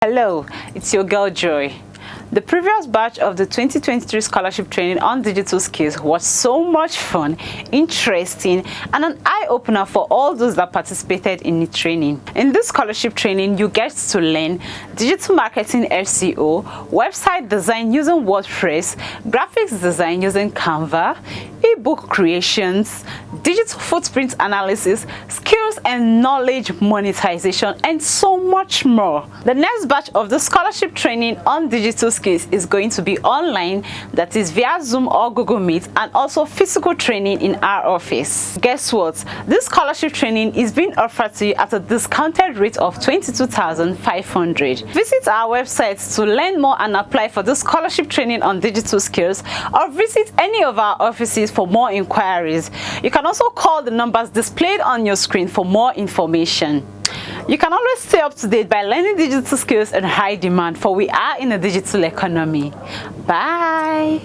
Hello, it's your girl Joy. The previous batch of the 2023 scholarship training on digital skills was so much fun, interesting, and an eye-opener for all those that participated in the training. In this scholarship training, you get to learn digital marketing SEO, website design using WordPress, graphics design using Canva, ebook creations, digital footprint analysis, skills and knowledge monetization, and so much more. The next batch of the scholarship training on digital skills is going to be online, that is via Zoom or Google Meet, and also physical training in our office. Guess what? This scholarship training is being offered to you at a discounted rate of 22,500. Visit our website to learn more and apply for the scholarship training on digital skills, or visit any of our offices for more inquiries. You can also call the numbers displayed on your screen for more information. You can always stay up to date by learning digital skills in high demand, for we are in a digital economy. Bye.